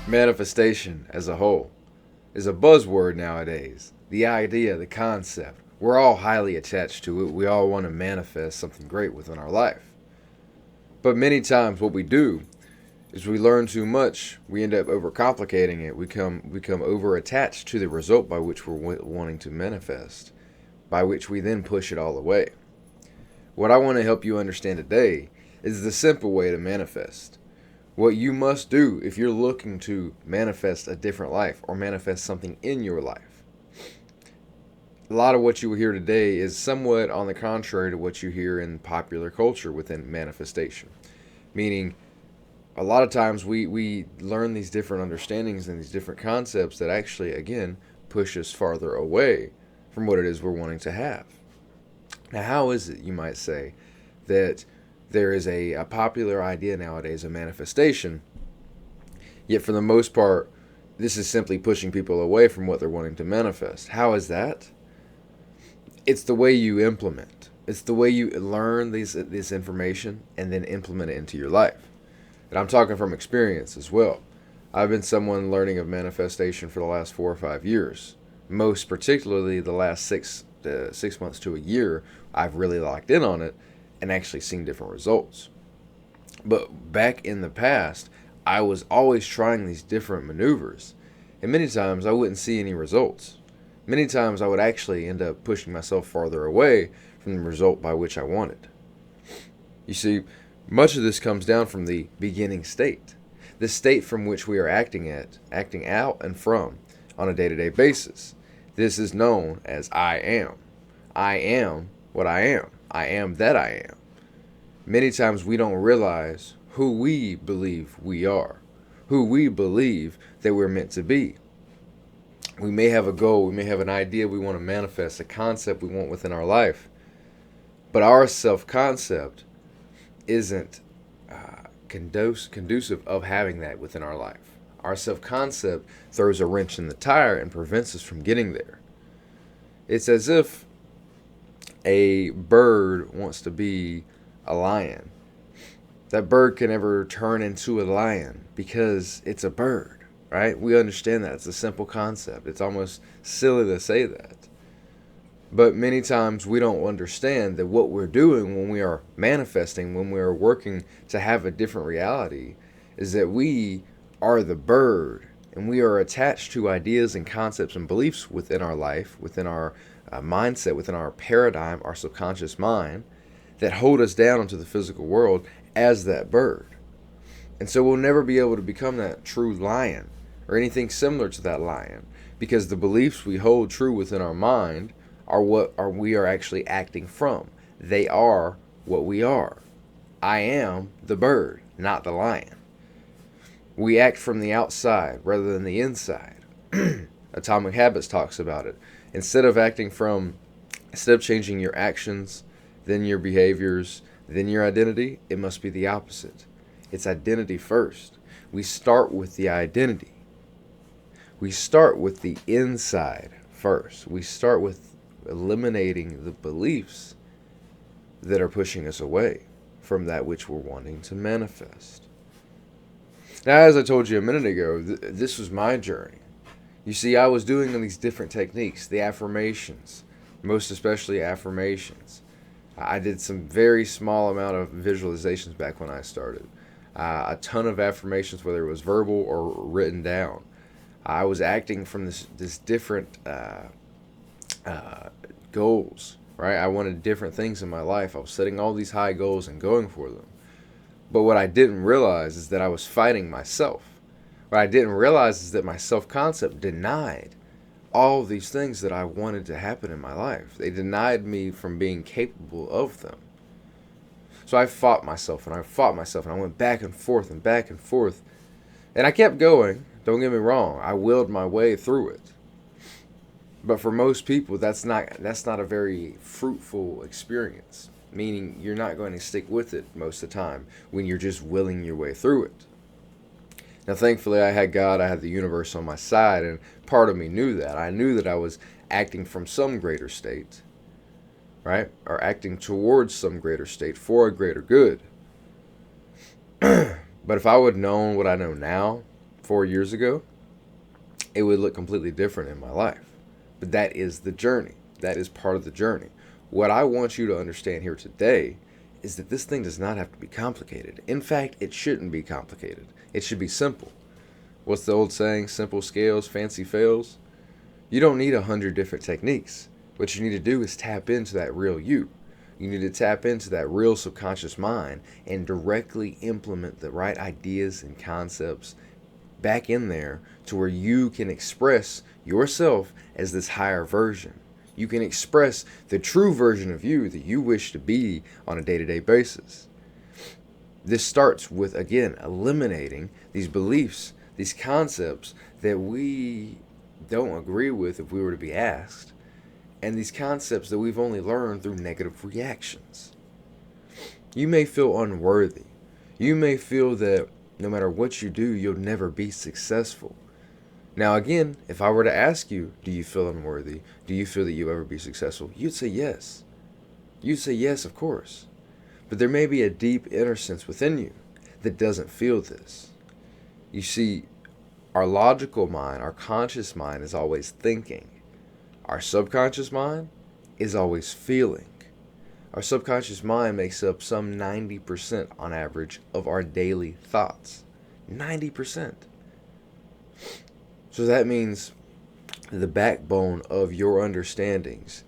Manifestation as a whole is a buzzword nowadays. The idea, the concept, we're all highly attached to it. We all want to manifest something great within our life. But many times, what we do is we learn too much. We end up overcomplicating it. We become over attached to the result by which we're wanting to manifest, by which we then push it all away. What I want to help you understand today is the simple way to manifest. What you must do if you're looking to manifest a different life or manifest something in your life. A lot of what you will hear today is somewhat on the contrary to what you hear in popular culture within manifestation. Meaning, a lot of times we learn these different understandings and these different concepts that actually, again, push us farther away from what it is we're wanting to have. Now, how is it, you might say, that there is a popular idea nowadays of manifestation, yet for the most part, this is simply pushing people away from what they're wanting to manifest? How is that? It's the way you implement. It's the way you learn this information and then implement it into your life. And I'm talking from experience as well. I've been someone learning of manifestation for the last 4 or 5 years. Most particularly the last 6 months to a year, I've really locked in on it and actually seen different results. But back in the past, I was always trying these different maneuvers. And many times I wouldn't see any results. Many times I would actually end up pushing myself farther away from the result by which I wanted. You see, much of this comes down from the beginning state, the state from which we are acting out and from on a day-to-day basis. This is known as I am. I am what I am. I am that I am. Many times we don't realize who we believe we are, who we believe that we're meant to be. We may have a goal, we may have an idea we want to manifest, a concept we want within our life, but our self-concept isn't conducive of having that within our life. Our self-concept throws a wrench in the tire and prevents us from getting there. It's as if a bird wants to be a lion. That bird can never turn into a lion because it's a bird, right? We understand that. It's a simple concept. It's almost silly to say that. But many times we don't understand that what we're doing when we are manifesting, when we are working to have a different reality, is that we are the bird and we are attached to ideas and concepts and beliefs within our life, within our mindset, within our paradigm, our subconscious mind, that hold us down into the physical world as that bird. And so we'll never be able to become that true lion or anything similar to that lion because the beliefs we hold true within our mind are we are actually acting from. They are what we are. I am the bird, not the lion. We act from the outside rather than the inside. Atomic Habits talks about it. Instead of changing your actions, then your behaviors, then your identity, it must be the opposite. It's identity first. We start with the identity. We start with the inside first. We start with eliminating the beliefs that are pushing us away from that which we're wanting to manifest. Now, as I told you a minute ago, this was my journey. You see, I was doing these different techniques, the affirmations, most especially affirmations. I did some very small amount of visualizations back when I started. A ton of affirmations, whether it was verbal or written down. I was acting from this different goals, right? I wanted different things in my life. I was setting all these high goals and going for them. But what I didn't realize is that I was fighting myself. What I didn't realize is that my self-concept denied all of these things that I wanted to happen in my life. They denied me from being capable of them. So I fought myself and I went back and forth and back and forth. And I kept going. Don't get me wrong. I willed my way through it. But for most people, that's not a very fruitful experience. Meaning you're not going to stick with it most of the time when you're just willing your way through it. Now, thankfully, I had God, I had the universe on my side, and part of me knew that. I knew that I was acting from some greater state, right? Or acting towards some greater state for a greater good. But if I would have known what I know now 4 years ago, it would look completely different in my life. But that is the journey. That is part of the journey. What I want you to understand here today is that this thing does not have to be complicated. In fact, it shouldn't be complicated. It should be simple. What's the old saying? Simple scales, fancy fails. You don't need 100 different techniques. What you need to do is tap into that real you. You need to tap into that real subconscious mind and directly implement the right ideas and concepts back in there to where you can express yourself as this higher version. You can express the true version of you that you wish to be on a day-to-day basis. This starts with, again, eliminating these beliefs, these concepts that we don't agree with if we were to be asked, and these concepts that we've only learned through negative reactions. You may feel unworthy. You may feel that no matter what you do, you'll never be successful. Now again, if I were to ask you, do you feel unworthy? Do you feel that you'll ever be successful? You'd say yes. You'd say yes, of course. But there may be a deep inner sense within you that doesn't feel this. You see, our logical mind, our conscious mind is always thinking. Our subconscious mind is always feeling. Our subconscious mind makes up some 90% on average of our daily thoughts. 90%. So that means the backbone of your understandings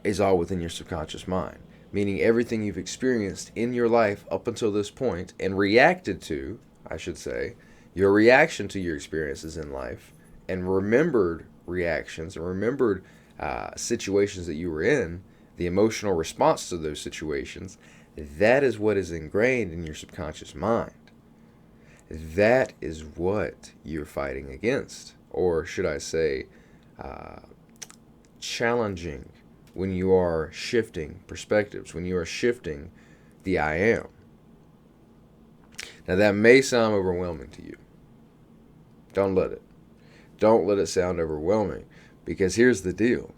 is all within your subconscious mind. Meaning everything you've experienced in your life up until this point and reacted to, I should say, your reaction to your experiences in life and remembered reactions and remembered situations that you were in, the emotional response to those situations, that is what is ingrained in your subconscious mind. That is what you're fighting against. Or should I say, challenging when you are shifting perspectives, when you are shifting the I am. Now that may sound overwhelming to you. Don't let it. Don't let it sound overwhelming, because here's the deal.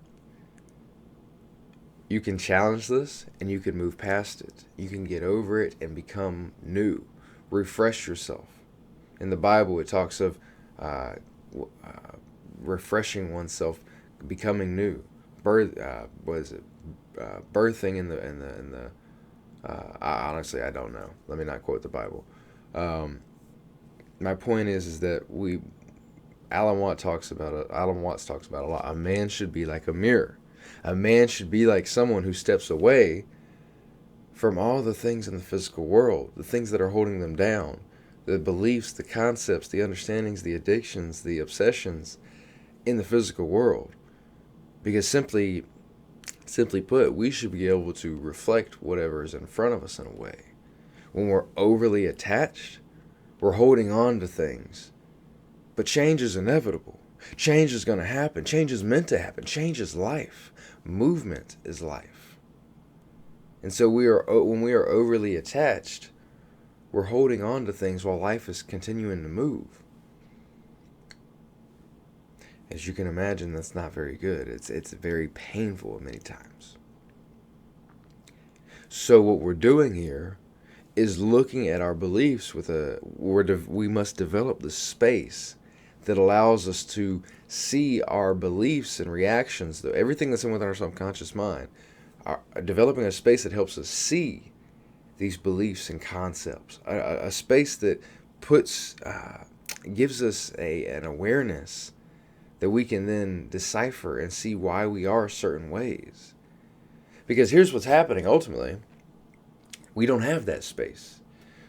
You can challenge this and you can move past it. You can get over it and become new. Refresh yourself. In the Bible, it talks of refreshing oneself, becoming new. Birthing in the. Honestly, I don't know. Let me not quote the Bible. My point is that Alan Watts talks about it a lot. A man should be like a mirror. A man should be like someone who steps away from all the things in the physical world, the things that are holding them down, the beliefs, the concepts, the understandings, the addictions, the obsessions in the physical world. Because simply put, we should be able to reflect whatever is in front of us in a way. When we're overly attached, we're holding on to things. But change is inevitable. Change is going to happen. Change is meant to happen. Change is life. Movement is life. And so when we are overly attached, we're holding on to things while life is continuing to move. As you can imagine, that's not very good. It's very painful many times. So what we're doing here is looking at our beliefs we must develop the space that allows us to see our beliefs and reactions, everything that's within our subconscious mind, developing a space that helps us see these beliefs and concepts, a space that gives us an awareness that we can then decipher and see why we are certain ways. Because here's what's happening ultimately. We don't have that space.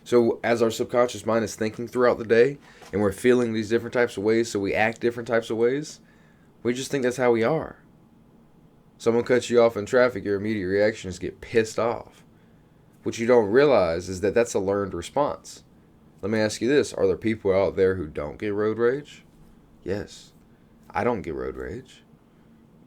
So as our subconscious mind is thinking throughout the day and we're feeling these different types of ways, so we act different types of ways, we just think that's how we are. Someone cuts you off in traffic, your immediate reaction is get pissed off. What you don't realize is that that's a learned response. Let me ask you this. Are there people out there who don't get road rage? Yes. I don't get road rage.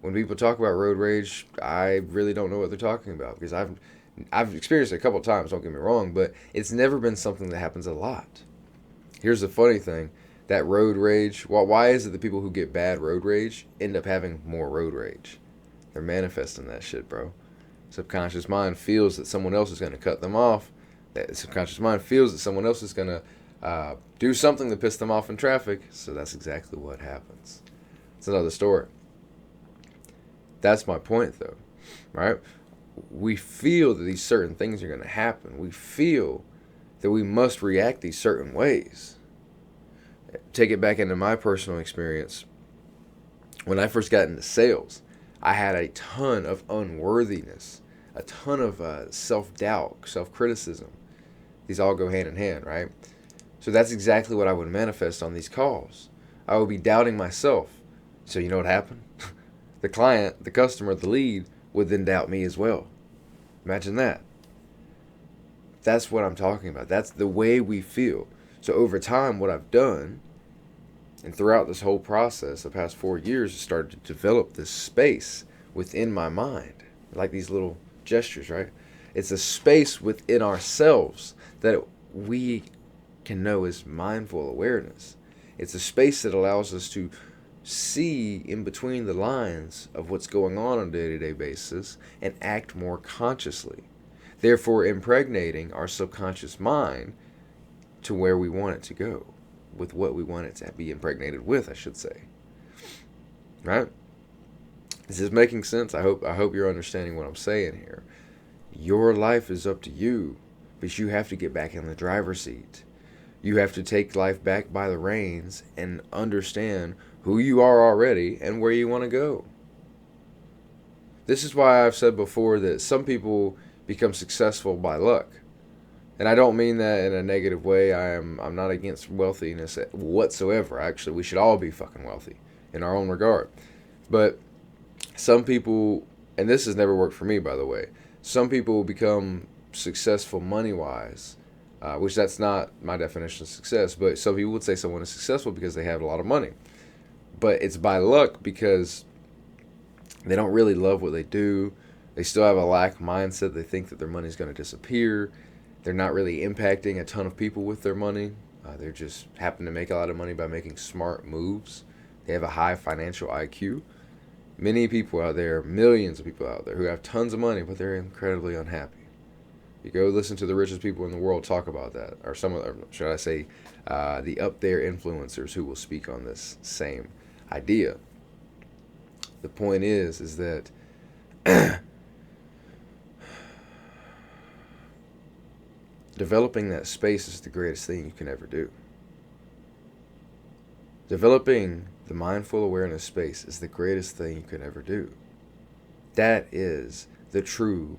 When people talk about road rage, I really don't know what they're talking about, because I've experienced it a couple of times, don't get me wrong, but it's never been something that happens a lot. Here's the funny thing. That road rage, why is it that people who get bad road rage end up having more road rage? They're manifesting that shit, bro. Subconscious mind feels that someone else is going to cut them off. That subconscious mind feels that someone else is going to do something to piss them off in traffic. So that's exactly what happens. It's another story. That's my point, though, right? We feel that these certain things are going to happen. We feel that we must react these certain ways. Take it back into my personal experience. When I first got into sales, I had a ton of unworthiness, a ton of self-doubt, self-criticism. These all go hand in hand, right? So that's exactly what I would manifest on these calls. I would be doubting myself. So you know what happened? The client, the customer, the lead would then doubt me as well. Imagine that. That's what I'm talking about. That's the way we feel. So over time, what I've done, and throughout this whole process, the past 4 years, is started to develop this space within my mind. Like these little gestures, right? It's a space within ourselves that we can know as mindful awareness. It's a space that allows us to see in between the lines of what's going on a day-to-day basis and act more consciously, therefore impregnating our subconscious mind to where we want it to go, with what we want it to be impregnated with, I should say. Right? Is this making sense? I hope you're understanding what I'm saying here. Your life is up to you, but you have to get back in the driver's seat. You have to take life back by the reins and understand who you are already and where you want to go. This is why I've said before that some people become successful by luck. And I don't mean that in a negative way. I'm not against wealthiness whatsoever. Actually, we should all be fucking wealthy in our own regard. But some people, and this has never worked for me, by the way, some people become successful money-wise, which that's not my definition of success, but some people would say someone is successful because they have a lot of money. But it's by luck because they don't really love what they do. They still have a lack mindset. They think that their money is going to disappear. They're not really impacting a ton of people with their money. They just happen to make a lot of money by making smart moves. They have a high financial IQ. Many people out there, millions of people out there who have tons of money, but they're incredibly unhappy. You go listen to the richest people in the world talk about that, or some of them, should I say, the up there influencers who will speak on this same idea. The point is that developing that space is the greatest thing you can ever do. Developing the mindful awareness space is the greatest thing you can ever do. That is the true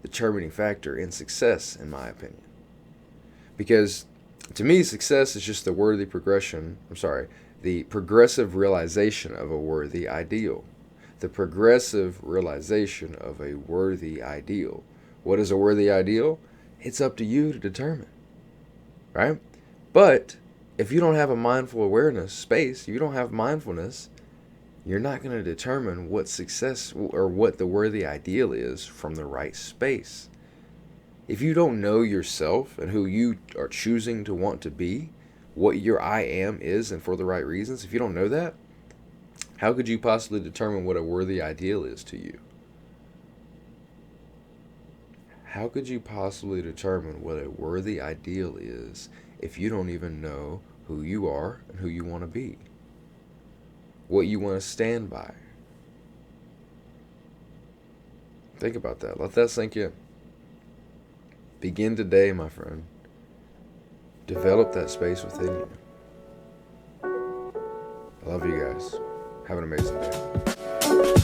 determining factor in success, in my opinion. Because to me, success is just the progressive realization of a worthy ideal. The progressive realization of a worthy ideal. What is a worthy ideal? It's up to you to determine, right? But if you don't have a mindful awareness space, you don't have mindfulness, you're not going to determine what success or what the worthy ideal is from the right space. If you don't know yourself and who you are choosing to want to be, what your I am is and for the right reasons, if you don't know that, how could you possibly determine what a worthy ideal is to you? How could you possibly determine what a worthy ideal is if you don't even know who you are and who you want to be? What you want to stand by? Think about that. Let that sink in. Begin today, my friend. Develop that space within you. I love you guys. Have an amazing day.